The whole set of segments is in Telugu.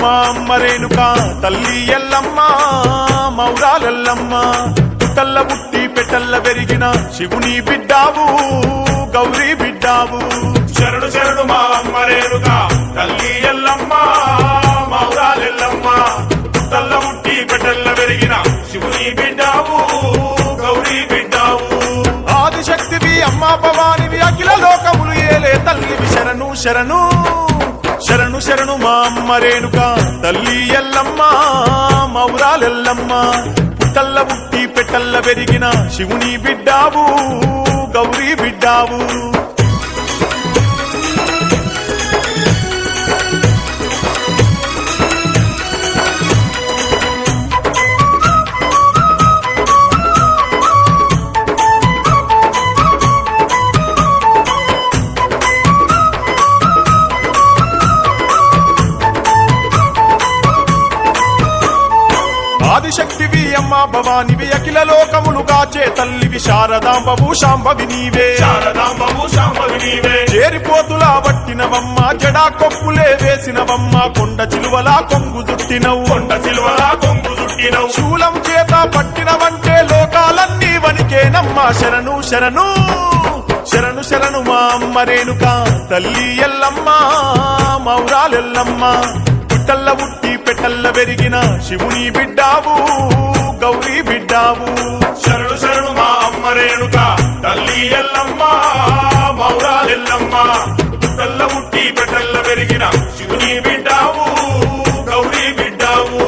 మా అమ్మ రేణుక తల్లి ఎల్లమ్మ మౌరాలెల్లమ్మ పుట్టల్ల పుట్టి పెట్టల్ల పెరిగిన శివుని బిడ్డావు గౌరీ బిడ్డావు శరణు శరణు మా అమ్మ రేణుక తల్లి ఎల్లమ్మ మౌరాలెల్లమ్మ పుట్టల్ల పుట్టి పెట్టల్ల పెరిగిన శివుని బిడ్డావు గౌరీ బిడ్డావు ఆదిశక్తివి అమ్మ భవానివి అఖిల లోకములు ఏలే తల్లివి శరణు శరణు శరణు శరణు మా అమ్మ రేణుక తల్లి ఎల్లమ్మ మౌరాలెల్లమ్మ పుట్టల్ల పుట్టి పెట్టల్ల పెరిగిన శివుని బిడ్డావు గౌరీ బిడ్డావు ఆదిశక్తివి అమ్మ భవానివి అఖిల లోకములు కాచే తల్లివి శారదాంబవు శాంభవి నీవే శారదాంబవు శాంభవి నీవే చేరిపోతులా పట్టినవమ్మ జడా కొప్పులే వేసినవమ్మ కొండ చిలువలా కొంగు చుట్టినవు కొండ సిలువలా కొంగు చుట్టినవు శూలం చేత పట్టినవంటే లోకాలన్నీ వనికేనమ్మ శరణు శరణు శరణు శరణు మా అమ్మ రేణుక తల్లి ఎల్లమ్మ మౌరాలెల్లమ్మ పుట్టల్ల పుట్టి పెట్టల్ల పెరిగిన శివుని బిడ్డావు గౌరీ బిడ్డావు శరణు శరణు మా అమ్మ రేణుక తల్లి ఎల్లమ్మ మౌరాలెల్లమ్మ పుట్టల్ల పుట్టి పెట్టల్ల పెరిగిన శివుని బిడ్డావు గౌరీ బిడ్డావు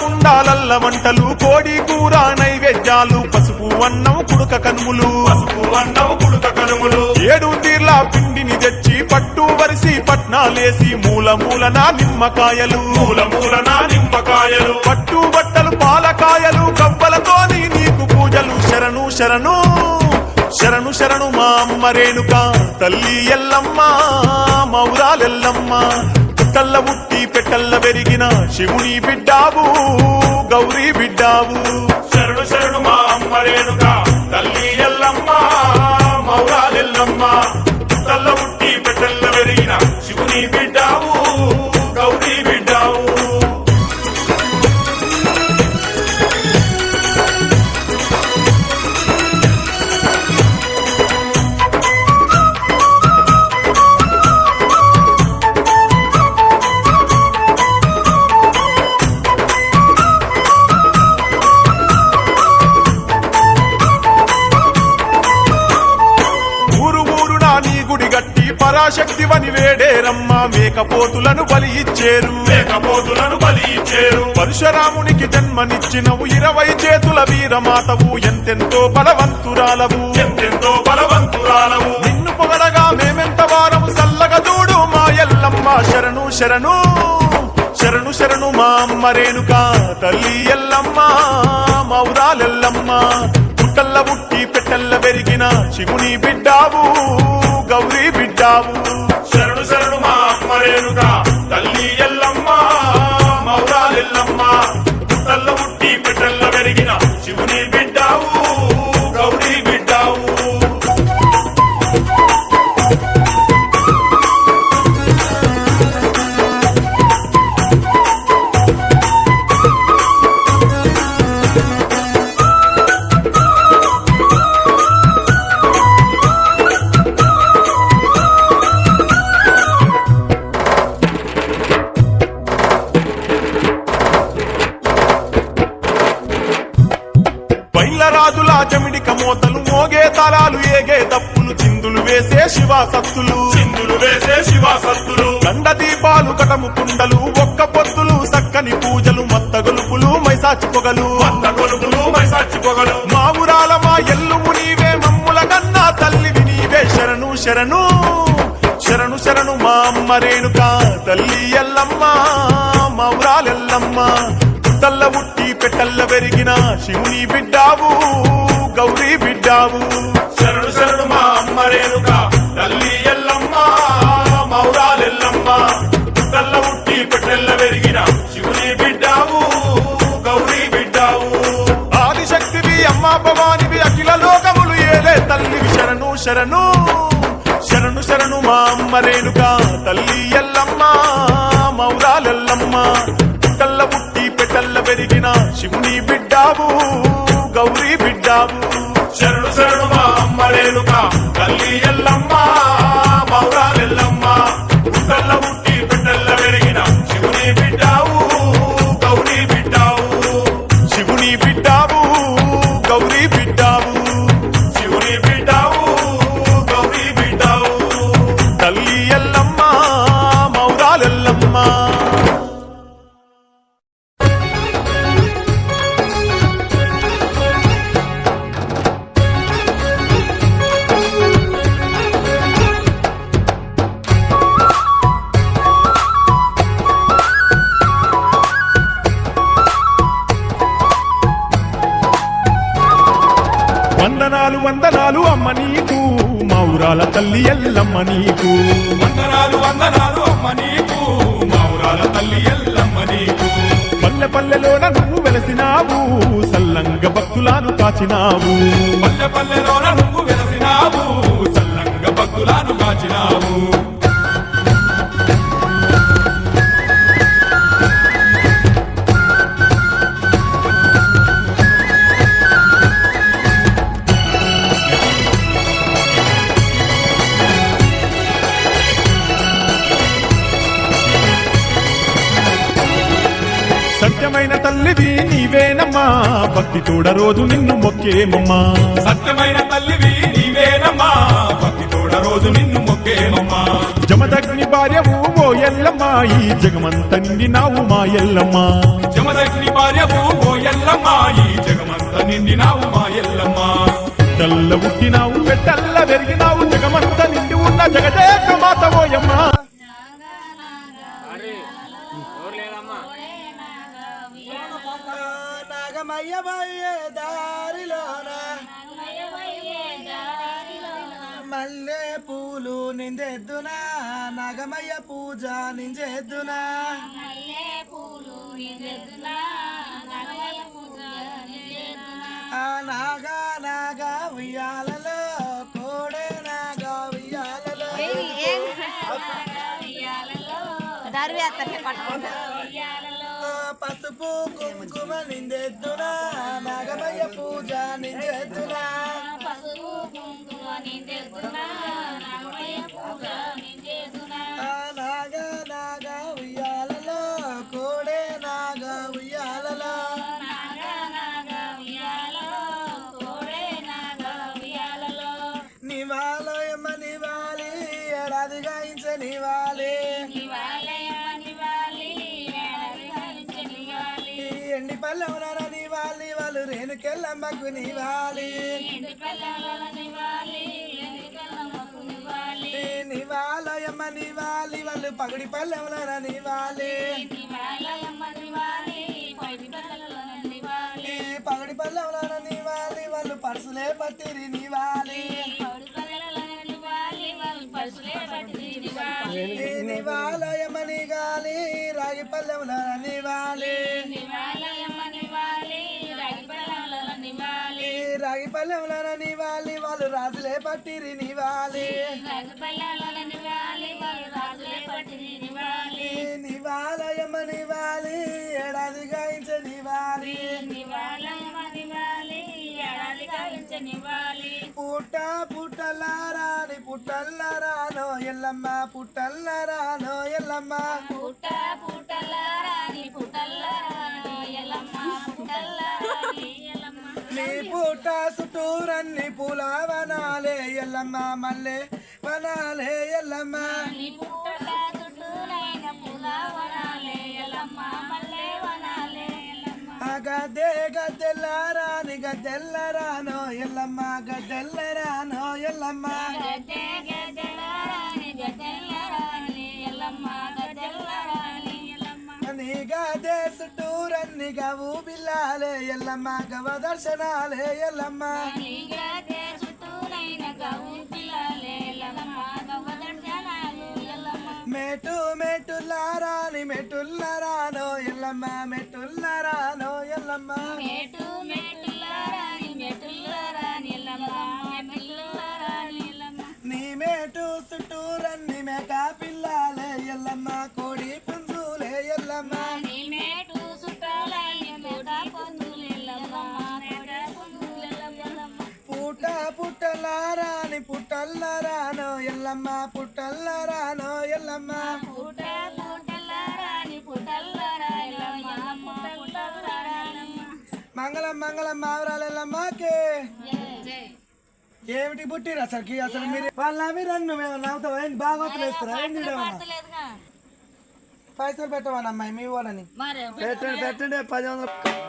కుండాలల్ల వంటలు కోడి కూర నైవేద్యాలు పసుపు అన్నం కుడుక కనుములు పసుపు అన్నం కుడుక కనుములు 7 తీర్ల పిండిని తెచ్చి పట్టు వరిసి పట్నాలేసి మూల మూలన నిమ్మకాయలు మూల మూలన నిమ్మకాయలు పట్టు బట్టలు పాలకాయలు కవ్వలతోని నీకు పూజలు శరణు శరణు శరణు శరణు మా అమ్మ రేణుక తల్లి ఎల్లమ్మ మౌరాలెల్లమ్మ పుట్టల్ల పుట్టి పెట్టల్ల పెరిగిన శివుని బిడ్డావు గౌరీ బిడ్డావు శరణు శరణు మా అమ్మ రేణుక తల్లి ఎల్లమ్మ మౌరాలెల్లమ్మ పుట్టల్ల పుట్టి పెట్టల్ల పెరిగిన శివుని బిడ్డావు గౌరీ బిడ్డావు పరాశక్తివని వేడేరమ్మ మేకపోతులను బలి ఇచ్చేరు మేకపోతులను బలి ఇచ్చేరు పరశురామునికి జన్మనిచ్చినవు 20 చేతుల వీరమాతవు ఎంతెంతో బలవంతురాలవు ఎంతెంతో బలవంతురాలవు నిన్ను పొగడగా మేమెంత వారము సల్లగా చూడు మా ఎల్లమ్మ శరణు శరణు శరణు శరణు మా అమ్మ రేణుక తల్లి ఎల్లమ్మ మౌరాలెల్లమ్మ పుట్టల్ల పుట్టి పెట్టల్ల పెరిగిన శివుని బిడ్డావు గౌరీ బిడ్డావు శరణు శరణు మా అమ్మ రేణుక తల్లి ఎల్లమ్మ మౌరాలెల్లమ్మ పుట్టల్ల పుట్టి పెట్టల్ల పెరిగిన శివుని బిడ్డావు గౌరీ బిడ్డావు రాజులా జమిడిక మోతలు మోగే తాళాలు ఏగే తప్పులు చిందులు వేసే శివాసత్తులు చిందులు వేసే శివాసత్తులు గండ దీపాలు కటము కుండలు ఒక్క పొత్తులు సక్కని పూజలు మత్త గొలుపులు మైసాచి పొగలు మత్త గొలుపులు మైసాచి పొగలు మా ఊరాల మా ఎల్లుము నీవే మమ్ముల కన్నా తల్లివి నీవే శరణు శరణు శరణు శరణు మా అమ్మ రేణుక తల్లి ఎల్లమ్మ మా ఊరాలెల్లమ్మ పుట్టల్ల ఉట్టి పెట్టల్ల పెరిగిన శివుని బిడ్డావు గౌరీ బిడ్డావు. శరణు శరణు మా అమ్మ రేణుక తల్లి ఎల్లమ్మ మౌరాలెల్లమ్మ పుట్టల్ల ఉట్టి పెట్టెల్ల పెరిగిన శివుని బిడ్డావు గౌరీ బిడ్డావు. ఆదిశక్తివి అమ్మా భవానివి అఖిల లోకములు ఏలే తల్లివి శరణు శరణు శరణు శరణు మా అమ్మ రేణుక తల్లి ఎల్లమ్మ మౌరాలెల్లమ్మ పుట్టల్ల ఉట్టి పెట్టల్ల పెరిగిన శివుని బిడ్డావు గౌరీ బిడ్డావు. శరణు శరణు మా అమ్మ రేణుక తల్లి ఎల్లమ్మ మౌరాలెల్లమ్మ పుట్టల్ల ఉట్టి పెట్టెల్ల పెరిగిన శివుని బిడ్డావు గౌరీ బిడ్డావు. శివుని బిడ్డావు గౌరీ బిడ్డావు. శివుని బిడ్డావు గౌరీ బిడ్డావు. తల్లి ఎల్లమ్మ మౌరాలెల్లమ్మ. వందనాలు వందనాలు అమ్మ నీకు మౌరాల తల్లి ఎల్లమ్మ నీకు. వందనాలు వందనాలు అమ్మ నీకు మౌరాల తల్లి ఎల్లమ్మ నీకు. పల్లె పల్లెలోన నువ్వు వెలసినావు సల్లంగ భక్తులను కాచినావు. పల్లె పల్లెలోన నువ్వు వెలసినావు చల్లంగ భక్తులను కాచినావు. సత్యమైన తల్లివి నీవేనమ్మా భక్తి తోడ రోజు నిన్ను మొక్కేమమ్మా. సత్యమైన తల్లివి నీవేనమ్మా భక్తి తోడ రోజు నిన్ను మొక్కేమమ్మా. జమదగ్ని భార్యవు ఓ ఎల్లమ్మ ఈ జగమంత నిండినావు మా ఎల్లమ్మ. జమదగ్ని భార్యవు ఓ ఎల్లమ్మ ఈ జగమంత నిండినావు మా ఎల్లమ్మ. తల్ల పుట్టినావు పెట్టల్ల పెరిగినావు జగమంత నిండి ఉన్న జగదేక మాత ఓయమ్మ. నాగమయ్య పోయే దారిలోన మల్లె పూలు నిందెద్దునా నాగమయ్య పూజ నింజెద్దునా. ఆ నాగా నాగా ఉయ్యాలలో కోడే నాగా ఉయ్యాలలో పసుపు కుంకుమ నిందెద్దునా నాగమయ్య పూజ నింజెద్దునా. నాగా నాగా ఉయ్యాలలో కోడే నాగా ఉయ్యాలలో నివాలయమ్మ నివాలి ఏడాది గాయించ నివాలి. ఎండి పల్లెవనార నివాలి వాళ్ళు రేణుకెళ్ళమ్మకు నివాలి. నివాలయమ్మ నివాలి వాళ్ళు పగడి పల్లెవనార నివాలి. పగడి పల్లెవనార నివాలి వాళ్ళు పర్సులే పట్టిరి నివాలి. నివాలయమ్మ నిగాలి రాగి పల్లెవనార నివాలి. రాగి పల్లెవనార నివాలి వాళ్ళు రాజులే పట్టిరి నివాలి. నివాలయమ్మ నివాలి ఏడాది గాయించ నివాలి. పుట్ట పుట్టల్లారాని పుట్టల్లరానో ఎల్లమ్మ పుట్టల్లరానో ఎల్లమ్మ. నీ పుట్ట చుట్టూరన్ని పూలవనాలే ఎల్లమ్మ మల్లె వనాలే ఎల్లమ్మ. గద్దె గద్దెల్లారాని గద్దెల్లరానో ఎల్లమ్మ గద్దెల్లరానో ఎల్లమ్మ. నీ గద్దె చుట్టూర చుట్టూరన్ని గవు బిల్లాలే ఎల్లమ్మ గవ దర్శనాలే ఎల్లమ్మ మెటు మెట్టులారాని మెట్టుల్లరానో ఎల్లమ్మ మెట్టుల్లరానో ఎల్లమ్మ నీ మేటు చుట్టూరన్ని మేక పిల్లాలే ఎల్లమ్మ కోడి పుంజులే ఎల్లమ్మ పుట్ట పుట్టలారాని పుట్టల్లరానో ఎల్లమ్మ పుట్టల్లరానో ఎల్లమ్మ మంగళం మంగళం మావరాలు ఎల్లమ్మకే ఏమిటి పుట్టిరు అసలు మీరు వాళ్ళ నవ్విరన్ను మేము నవ్వుతాం ఏంటి బాగోతులు వేస్తారా ఏంటి పైసలు పెట్టమని అమ్మాయి మీ వాళ్ళని పెట్టండి 10